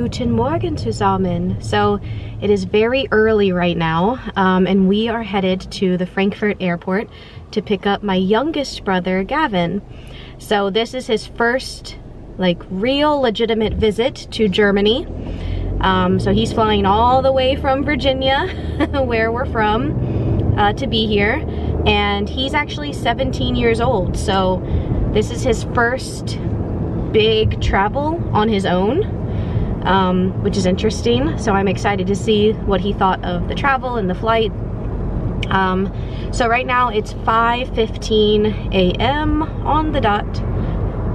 Guten Morgen zusammen. So it is very early right now, and we are headed to the Frankfurt airport to pick up my youngest brother, Gavin. So this is his first like real legitimate visit to Germany. So he's flying all the way from Virginia, where we're from, to be here. And he's actually 17 years old. So this is his first big travel on his own, which is interesting. So I'm excited to see what he thought of the travel and the flight. So right now it's 5:15 a.m. on the dot,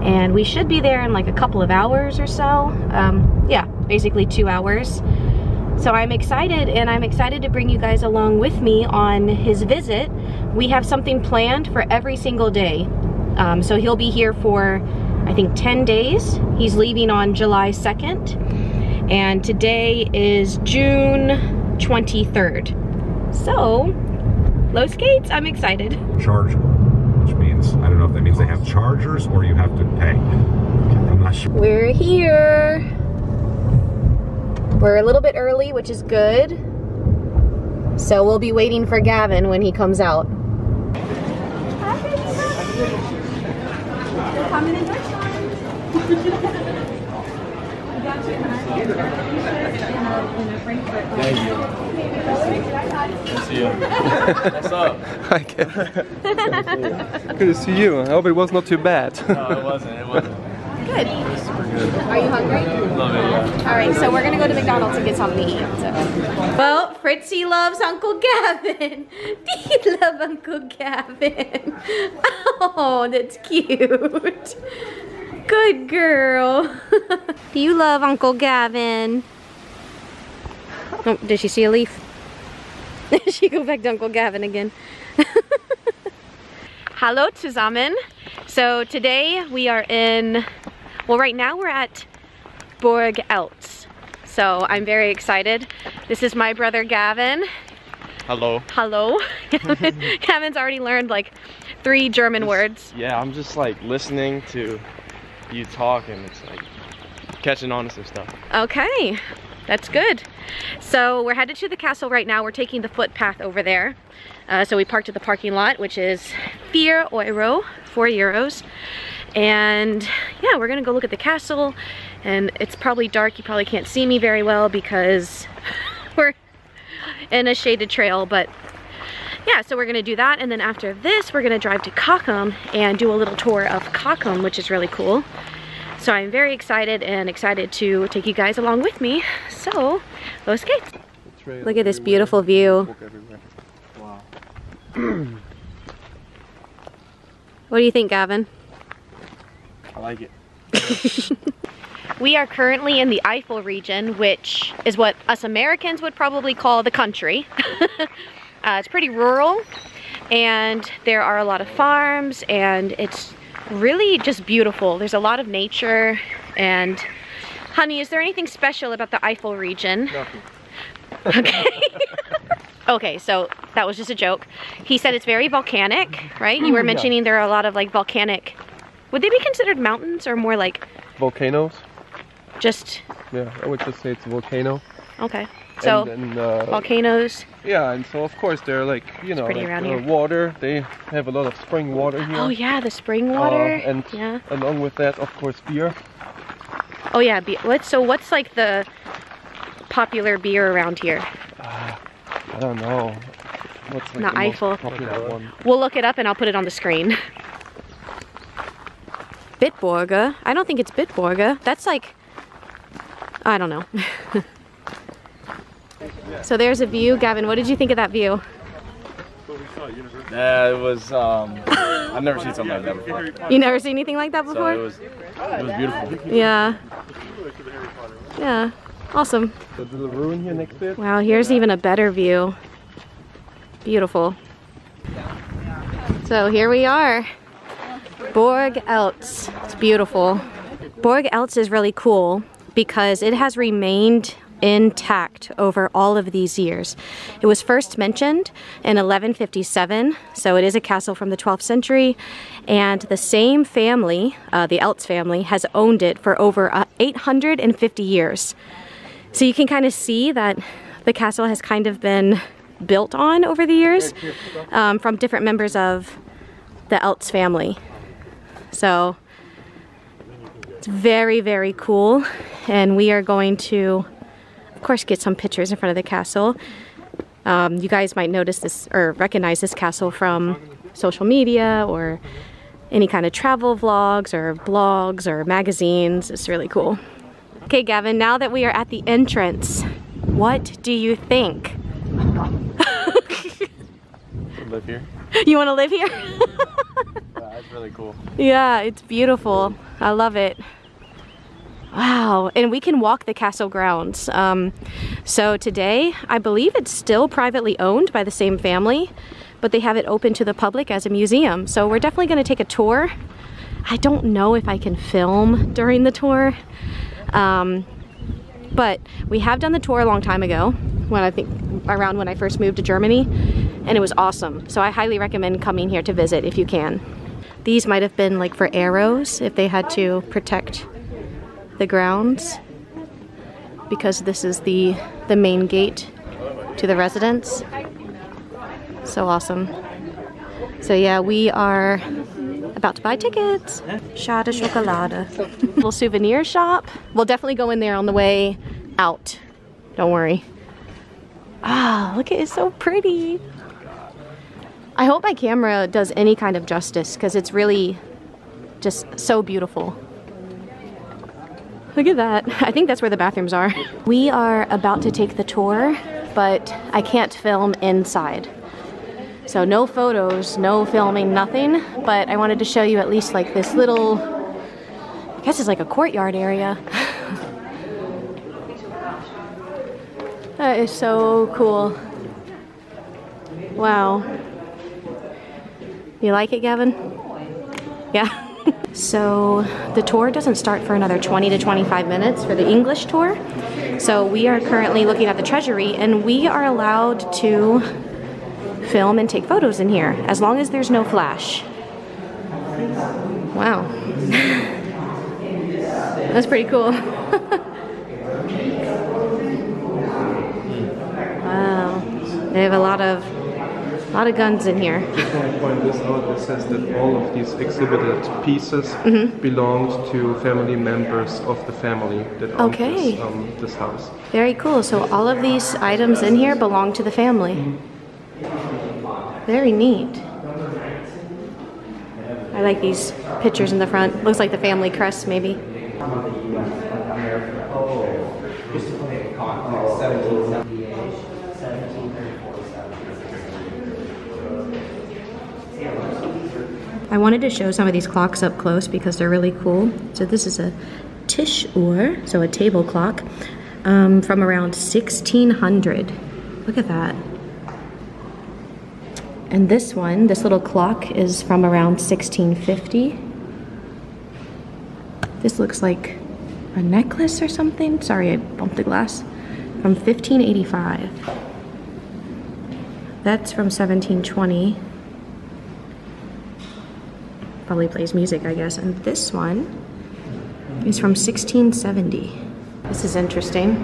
and we should be there in like a couple of hours or so. Yeah, basically 2 hours. So I'm excited, and I'm excited to bring you guys along with me on his visit. We have something planned for every single day. So he'll be here for, I think, 10 days. He's leaving on July 2nd, and today is June 23rd. So, low skates, I'm excited. Chargeable, which means, I don't know if that means they have chargers or you have to pay. I'm not sure. We're here. We're a little bit early, which is good. So we'll be waiting for Gavin when he comes out. Willkommen in Deutschland. Thank you. Good to see you. What's up? Hi, Kevin. Good to see you. I hope it was not too bad. No, it wasn't. It wasn't. Good. Super good. Are you hungry? Love it, yeah. Alright, so we're gonna go to McDonald's and get something to eat. So. Well, Fritzy loves Uncle Gavin. Do you love Uncle Gavin? Oh, that's cute. Good girl. Do you love Uncle Gavin? Oh, did she see a leaf? She go back to Uncle Gavin again. Hallo zusammen. So today we are in, well, right now we're at Burg Eltz. So I'm very excited. This is my brother Gavin. Hello. Hello. Gavin's already learned like 3 German words. Yeah, I'm just like listening to you talk, and it's like catching on to some stuff. Okay, that's good. So we're headed to the castle right now. We're taking the footpath over there. So we parked at the parking lot, which is 4 euros. And yeah, we're gonna go look at the castle, and it's probably dark. You probably can't see me very well because we're in a shaded trail, but yeah, so we're gonna do that. And then after this, we're gonna drive to Cochem and do a little tour of Cochem, which is really cool. So I'm very excited, and excited to take you guys along with me. So, go skate. Look at this beautiful view. Wow. What do you think, Gavin? I like it. We are currently in the Eifel region, which is what us Americans would probably call the country. It's pretty rural, and there are a lot of farms, and it's really just beautiful. There's a lot of nature. And honey, is there anything special about the Eifel region? Nothing. Okay. Okay, so that was just a joke. He said it's very volcanic, right? You were mentioning there are a lot of like volcanic, would they be considered mountains or more like Volcanoes? just, Yeah, I would just say it's a volcano. okay. So and volcanoes. yeah, and so of course they're like, you know, pretty like, around here. water. They have a lot of spring water here. Oh yeah, the spring water. And yeah. along with that, of course, beer. Oh yeah, what's like the popular beer around here? I don't know. What's like Not the most Eifel. popular one? We'll look it up and I'll put it on the screen. Bitburger? I don't think it's Bitburger. That's like, I don't know. So there's a view. Gavin, what did you think of that view? Yeah, it was, I've never seen something like that before. You never seen anything like that So before? it was beautiful. Yeah. Yeah. Awesome. The little ruin here next to it. Wow, here's even a better view. Beautiful. So here we are. Burg Eltz. It's beautiful. Burg Eltz is really cool because it has remained intact over all of these years. It was first mentioned in 1157, so it is a castle from the 12th century, and the same family, the Eltz family, has owned it for over 850 years. So you can kind of see that the castle has kind of been built on over the years from different members of the Eltz family. So it's very, very cool, and we are going to, of course, get some pictures in front of the castle. You guys might notice this or recognize this castle from social media or any kind of travel vlogs or blogs or magazines. It's really cool. Okay, Gavin, now that we are at the entrance, what do you think? Live here? You want to live here? Yeah, it's really cool. Yeah, it's beautiful. I love it. Wow, and we can walk the castle grounds. So today, I believe it's still privately owned by the same family, but they have it open to the public as a museum. So we're definitely going to take a tour. I don't know if I can film during the tour, but we have done the tour a long time ago, when I think around when I first moved to Germany, and it was awesome. So I highly recommend coming here to visit if you can. These might have been like for arrows if they had to protect the grounds, because this is the main gate to the residence. So awesome. So yeah, we are about to buy tickets. Schade Schokolade. Little souvenir shop. We'll definitely go in there on the way out. Don't worry. Ah, look at it, it's so pretty. I hope my camera does any kind of justice, because it's really just so beautiful. Look at that. I think that's where the bathrooms are. We are about to take the tour, but I can't film inside. So no photos, no filming, nothing. But I wanted to show you at least like this little, I guess it's like a courtyard area. That is so cool. Wow. You like it, Gavin? Yeah. So the tour doesn't start for another 20 to 25 minutes for the English tour. So we are currently looking at the treasury, and we are allowed to film and take photos in here as long as there's no flash. Wow. That's pretty cool. Wow. They have a lot of guns in here. Just want to point this out. It says that all of these exhibited pieces belonged to family members of the family that owned this house. Very cool. So all of these items in here belong to the family. Very neat. I like these pictures in the front. Looks like the family crest, maybe. I wanted to show some of these clocks up close because they're really cool. So this is a Tischuhr, so a table clock, from around 1600. Look at that. And this one, this little clock, is from around 1650. This looks like a necklace or something. Sorry, I bumped the glass. From 1585. That's from 1720. Probably plays music, I guess. And this one is from 1670. This is interesting.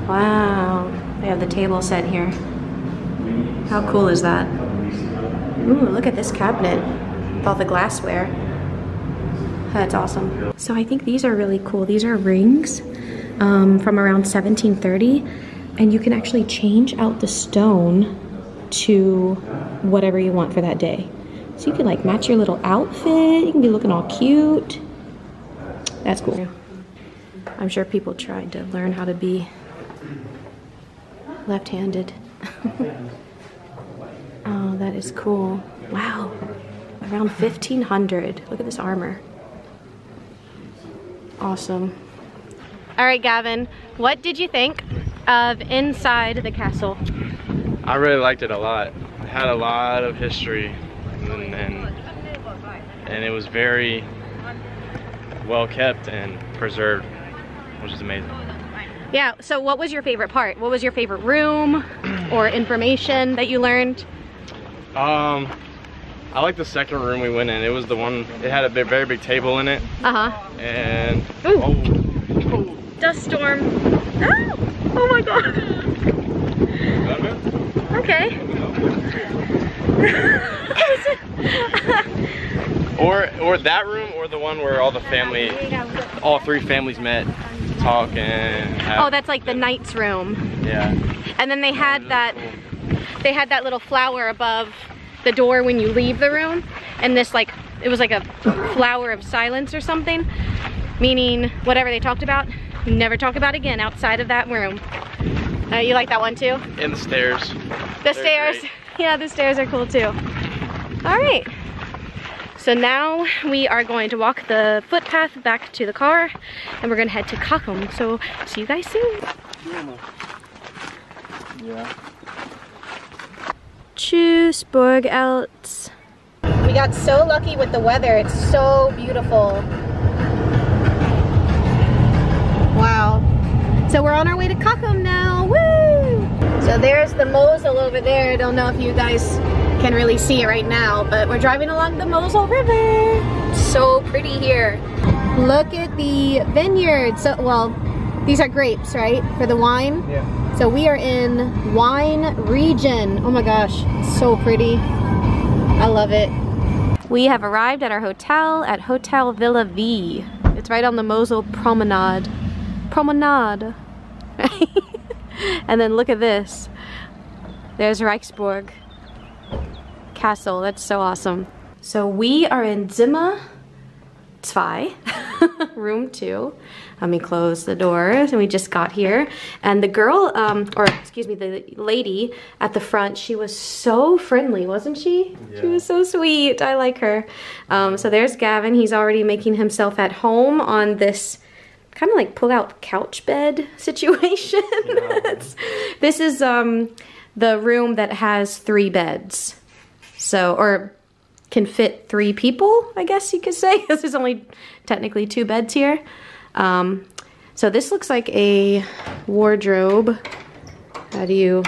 Wow, they have the table set here. How cool is that? Ooh, look at this cabinet with all the glassware. That's awesome. So I think these are really cool. These are rings from around 1730, and you can actually change out the stone to whatever you want for that day. So you can like match your little outfit. You can be looking all cute. That's cool. I'm sure people tried to learn how to be left-handed. Oh, that is cool. Wow. Around 1500. Look at this armor. Awesome. All right, Gavin, what did you think of inside the castle? I really liked it a lot. It had a lot of history. And it was very well kept and preserved, which is amazing. Yeah, so what was your favorite part? What was your favorite room or information that you learned? I like the second room we went in. It was the one, it had a very big table in it. And, oh. Dust storm. Oh, oh my God. Okay. or that room, or the one where all the family, all 3 families met, talk and have, oh, that's like the knight's room. Yeah. And then they had that little flower above the door when you leave the room, and this, like, it was like a flower of silence or something, meaning whatever they talked about, you never talk about again outside of that room. You like that one too? And the stairs. The stairs. Great. Yeah, the stairs are cool too. All right. So now we are going to walk the footpath back to the car, and we're gonna head to Cochem. So see you guys soon. Yeah. Tschüss, Burg Eltz. We got so lucky with the weather. It's so beautiful. Wow. So we're on our way to Cochem now. Woo! So there's the Mosel over there. I don't know if you guys can really see it right now, but we're driving along the Mosel River. So pretty here. Look at the vineyard. So, well, these are grapes, right? For the wine? Yeah. So we are in wine region. Oh my gosh, it's so pretty. I love it. We have arrived at our hotel at Hotel Villa V. It's right on the Mosel Promenade. Promenade. And then look at this. There's Reichsburg Castle. That's so awesome. So we are in Zimmer 2, room 2. Let me close the doors, and we just got here. And the girl, or excuse me, the lady at the front, she was so friendly, wasn't she? Yeah. She was so sweet. I like her. So there's Gavin. He's already making himself at home on this kind of like pull-out couch bed situation. Yeah. This is the room that has 3 beds. So, or can fit 3 people, I guess you could say, because there's only technically 2 beds here. So this looks like a wardrobe. How do you,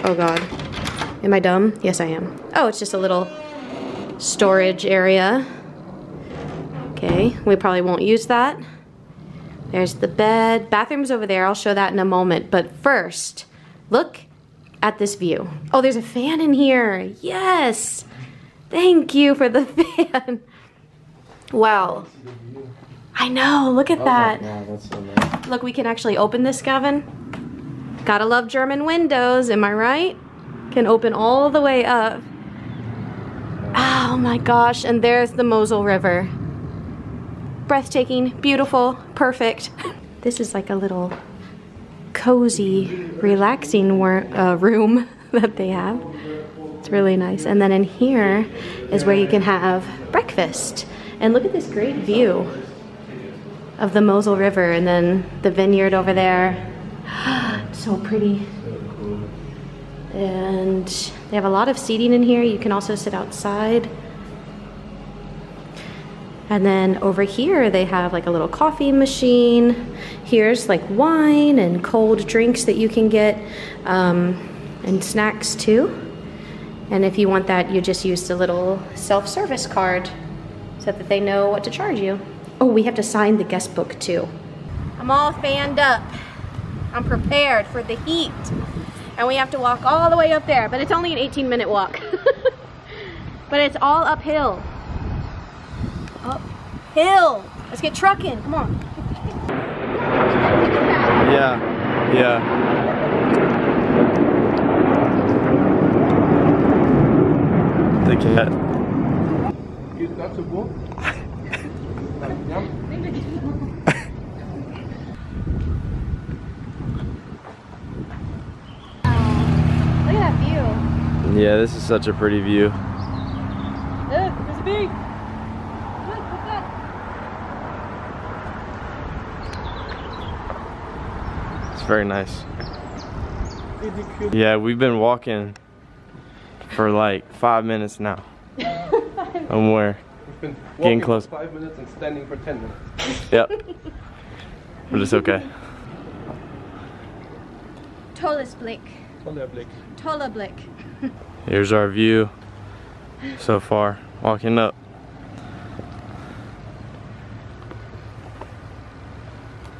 oh God, am I dumb? Yes, I am. Oh, it's just a little storage area. Okay, we probably won't use that. There's the bed. Bathroom's over there. I'll show that in a moment. But first, look at this view. Oh, there's a fan in here. Yes. Thank you for the fan. Wow. I know. Look at that. Wow, that's so nice. Look, we can actually open this, Gavin. Gotta love German windows. Am I right? Can open all the way up. Oh my gosh. And there's the Mosel River. Breathtaking, beautiful, perfect. This is like a little cozy, relaxing room that they have. It's really nice. And then in here is where you can have breakfast. And look at this great view of the Mosel River, and then the vineyard over there. So pretty. And they have a lot of seating in here. You can also sit outside. And then over here they have like a little coffee machine. Here's like wine and cold drinks that you can get, and snacks too. And if you want that, you just use the little self-service card so that they know what to charge you. Oh, we have to sign the guest book too. I'm all fanned up. I'm prepared for the heat. And we have to walk all the way up there, but it's only an 18-minute walk. But it's all uphill. Uphill. Let's get trucking, come on. Yeah, yeah. The cat. Geht das so gut? Look at that view. Yeah, this is such a pretty view. Look, there's a big. Look, what's that? It's very nice. Yeah, we've been walking for like 5 minutes now. And we're getting close. For 5 minutes and standing for 10 minutes. Yep. But it's okay. tolles Blick. Toller Blick. Toller Blick. Here's our view so far, walking up.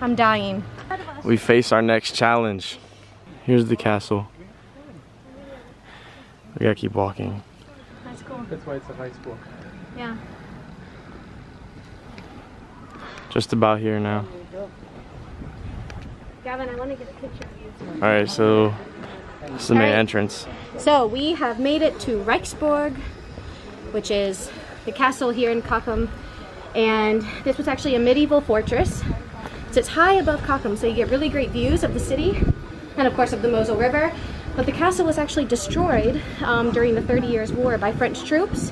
I'm dying. We face our next challenge. Here's the castle. We gotta keep walking. That's cool. That's why it's a Reichsburg. Yeah. Just about here now. Gavin, I want to get a picture of you. Alright, so this is the main entrance. So we have made it to Reichsburg, which is the castle here in Cochem. And this was actually a medieval fortress. So it's high above Cochem, so you get really great views of the city and of course of the Mosel River. But the castle was actually destroyed during the 30 Years' War by French troops.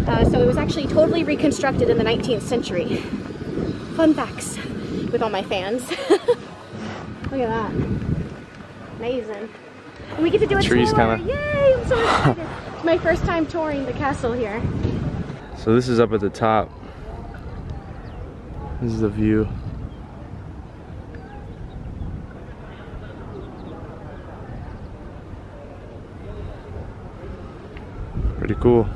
So it was actually totally reconstructed in the 19th century. Fun facts with all my fans. Look at that. Amazing. And we get to do a Trees tour. kinda. Yay, I'm so excited. It's my first time touring the castle here. So this is up at the top. This is the view. Pretty cool.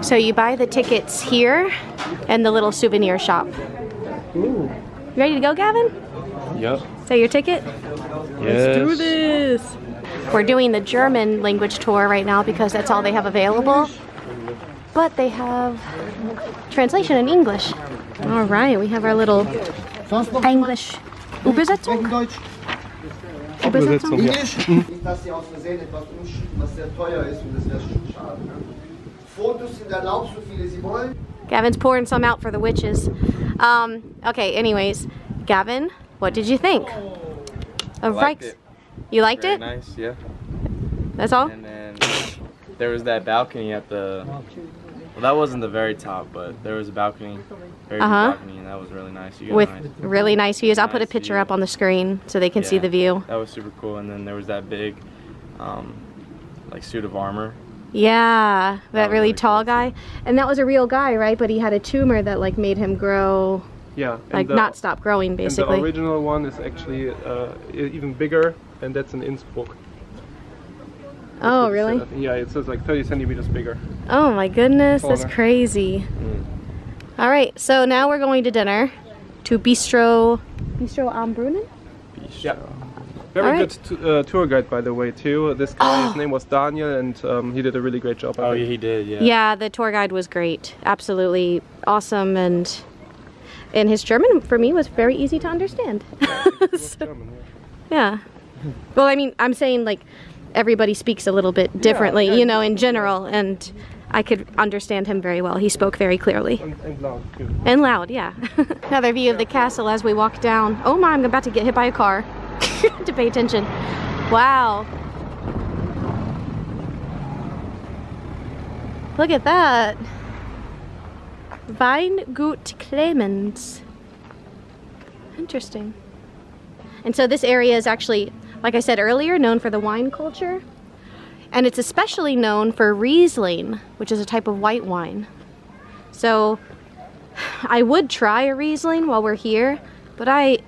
So you buy the tickets here and the little souvenir shop. Ooh. You ready to go, Gavin? Yep. Is that your ticket? Yes. Let's do this. We're doing the German language tour right now because that's all they have available. But they have translation in English. All right, we have our little English Übersetzung. Übersetzung. English? Nicht, dass sie aus Versehen etwas umschicken, was sehr teuer ist und das wäre schon schade. Ne? Fotos sind erlaubt, so viele sie wollen. Gavin's pouring some out for the witches. Okay, anyways, Gavin, what did you think of liked Reichs? it. You liked Very it? nice, yeah. That's all? And then there was that balcony at the, well, that wasn't the very top, but there was a balcony, very big balcony, and that was really nice. You got With nice, really nice views. I'll put a nice picture view. up on the screen so they can see Yeah, the view. That was super cool. And then there was that big, like suit of armor. Yeah, that was really really tall cool, guy. And that was a real guy, right? But he had a tumor that like made him grow, Yeah. like not stop growing And the basically. original one is actually even bigger, and that's in Innsbruck. Oh, really? Yeah, it says like 30 centimeters bigger. Oh my goodness, that's Taller. crazy. All right, so now we're going to dinner to Bistro am Brunnen? Yeah. Very Alright. good tour guide, by the way, too. This guy, his name was Daniel, and he did a really great job. I Oh, think. yeah, he did, yeah. Yeah, the tour guide was great. Absolutely awesome, and his German for me was very easy to understand. So, German, yeah. Well, I mean, I'm saying like everybody speaks a little bit differently, yeah, you know, in general, and I could understand him very well. He spoke very clearly. and loud, too. And loud, yeah. Another view of the castle as we walk down. Oh my, I'm about to get hit by a car. To pay attention. Wow. Look at that. Weingut Clemens. Interesting. And so this area is actually, like I said earlier, known for the wine culture. And it's especially known for Riesling, which is a type of white wine. So I would try a Riesling while we're here, but I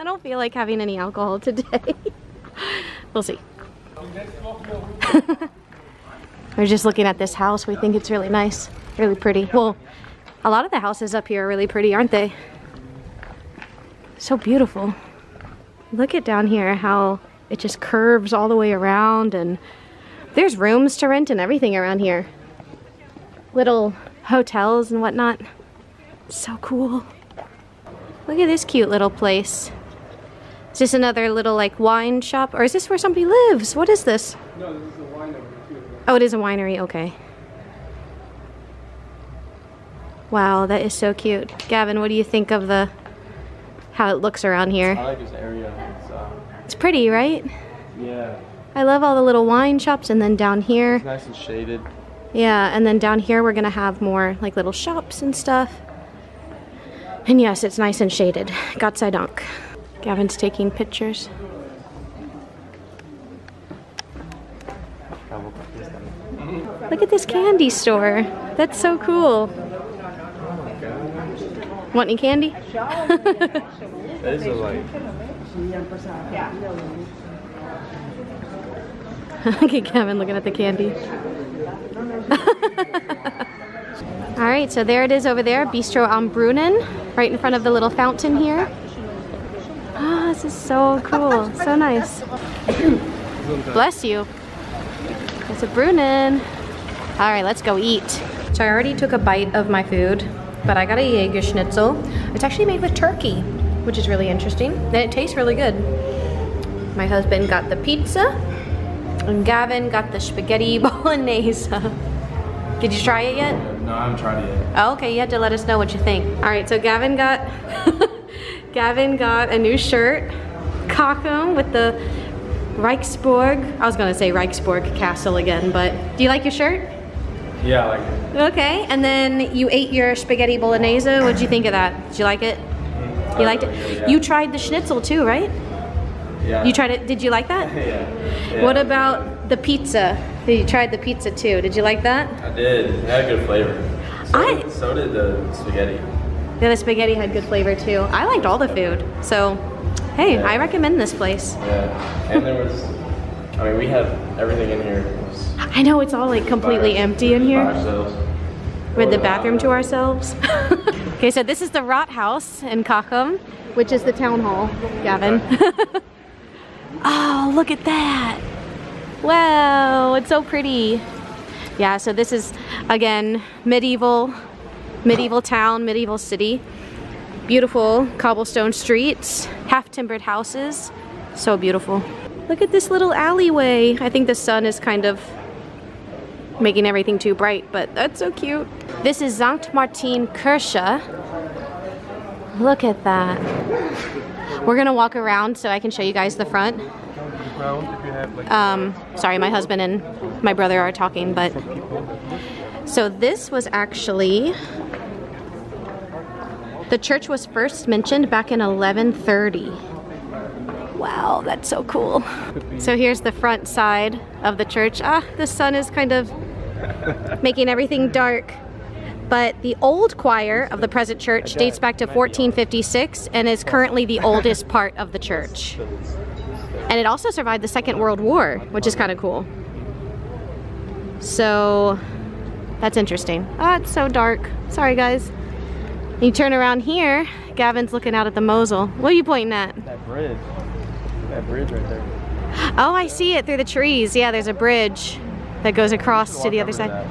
don't feel like having any alcohol today. We'll see. We're just looking at this house. We think it's really nice, really pretty. Well, a lot of the houses up here are really pretty, aren't they? So beautiful. Look at down here how it just curves all the way around, and there's rooms to rent and everything around here. Little hotels and whatnot. So cool. Look at this cute little place. Is this another little like wine shop, or is this where somebody lives? What is this? No, this is a winery, too. Oh, it is a winery, okay. Wow, that is so cute. Gavin, what do you think of how it looks around I here? like this area. It's pretty, right? Yeah, I love all the little wine shops, and then down here, it's nice and shaded. yeah, and then down here we're gonna have more like little shops and stuff. And yes, it's nice and shaded. Gott sei Dank. Gavin's taking pictures. Look at this candy store. That's so cool. Want any candy? That is a like, Look at Gavin looking at the candy. All right, so there it is over there, Bistro am Brunnen, right in front of the little fountain here. Oh, this is so cool, so nice. Bless you. It's a Brunnen. All right, let's go eat. So I already took a bite of my food, but I got a Jaeger schnitzel. It's actually made with turkey, which is really interesting, and it tastes really good. My husband got the pizza, and Gavin got the spaghetti bolognese. Did you try it yet? No, I haven't tried it yet. Oh, okay, you have to let us know what you think. All right, so Gavin got Gavin got a new shirt, Cochem with the Reichsburg. I was gonna say Reichsburg castle again, but do you like your shirt? Yeah, I like it. Okay, and then you ate your spaghetti bolognese. What'd you think of that? Did you like it? You liked it? Yeah. You tried the schnitzel too, right? Yeah. You tried it, did you like that? Yeah. What about the pizza? You tried the pizza too, did you like that? I did, it had a good flavor. So did the spaghetti. Yeah, the spaghetti had good flavor too. I liked all the food, so hey, yeah. I recommend this place. Yeah, and there was, I mean, we have everything in here. I know, it's all like completely empty in here. We had the bathroom to ourselves. Okay, so this is the Rathaus in Cochem, which is the town hall, Gavin. Oh, look at that. Wow, it's so pretty. Yeah, so this is, again, medieval town, medieval city. Beautiful cobblestone streets, half-timbered houses. So beautiful. Look at this little alleyway. I think the sun is kind of making everything too bright, but that's so cute. This is St. Martin Kirche. Look at that. We're gonna walk around so I can show you guys the front. Sorry, my husband and my brother are talking, but so this was actually, the church was first mentioned back in 1130. Wow, that's so cool. So here's the front side of the church. Ah, the sun is kind of making everything dark. But the old choir of the present church dates back to 1456 and is currently the oldest part of the church. And it also survived the Second World War, which is kind of cool. So that's interesting. Ah, it's so dark. Sorry, guys. You turn around here, Gavin's looking out at the Mosel. What are you pointing at? That bridge. That bridge right there. Oh, I see it through the trees. Yeah, there's a bridge that goes across to the other side.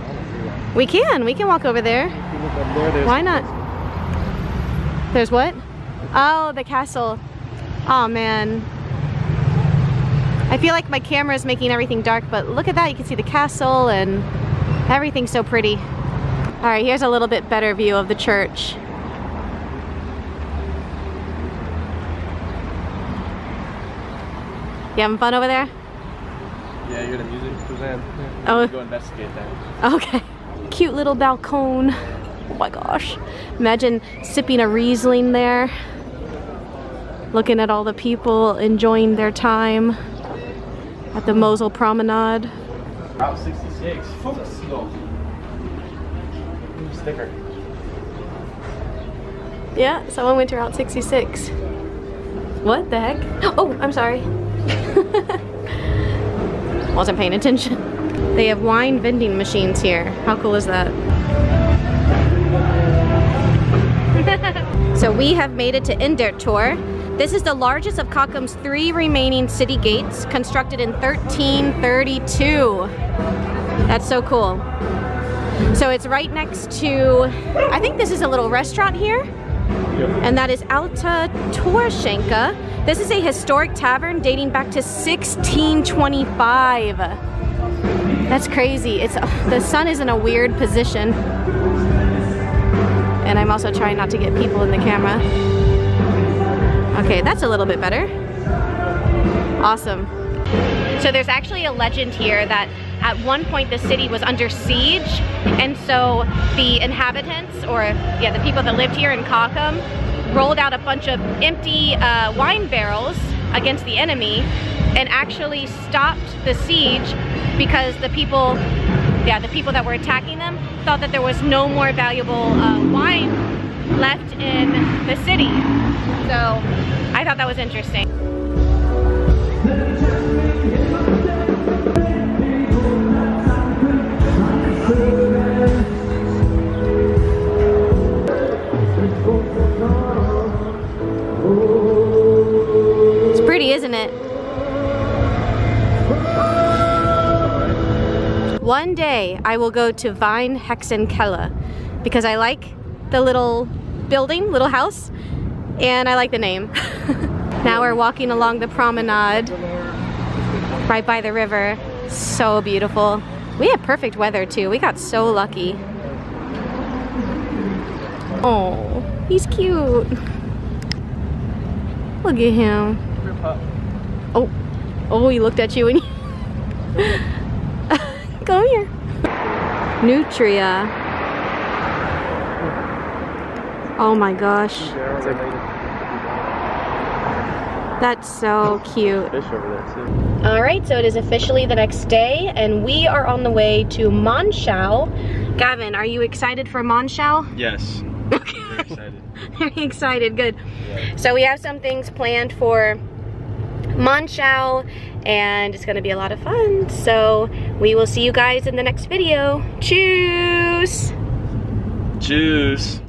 We can walk over there. Why not? There's what? Oh, the castle. Oh man. I feel like my camera is making everything dark, but look at that. You can see the castle and everything's so pretty. All right, here's a little bit better view of the church. You having fun over there? Yeah, you're gonna music present. Oh. Go investigate that. Okay. Cute little balcony. Oh my gosh. Imagine sipping a Riesling there. Looking at all the people enjoying their time at the Mosel Promenade. Route 66. Sticker. Yeah, someone went to Route 66. What the heck? Oh, I'm sorry. Wasn't paying attention. They have wine vending machines here. How cool is that? So we have made it to Indertor. This is the largest of Cochem's 3 remaining city gates, constructed in 1332. That's so cool. So it's right next to, I think this is a little restaurant here. Yep. And that is Alta Torschenke. This is a historic tavern dating back to 1625. That's crazy. It's the sun is in a weird position. And I'm also trying not to get people in the camera. Okay, that's a little bit better. Awesome. So there's actually a legend here that at one point the city was under siege, and so the inhabitants, or yeah, the people that lived here in Cochem, rolled out a bunch of empty wine barrels against the enemy and actually stopped the siege because the people that were attacking them thought that there was no more valuable wine left in the city. So I thought that was interesting. one day I will go to Wein Hexenkelle because I like the little building, little house, and I like the name. Now we're walking along the promenade right by the river. So beautiful. We had perfect weather too. We got so lucky. Oh, he's cute. Look at him. Oh, he looked at you and come here. Nutria. Oh my gosh. That's so cute. Fish over there too. All right, so it is officially the next day and we are on the way to Monschau. Gavin, are you excited for Monschau? Yes. Okay. Very excited. Very excited, good. Yeah. So we have some things planned for Monschau and it's gonna be a lot of fun. So we will see you guys in the next video. Tschüss! Tschüss!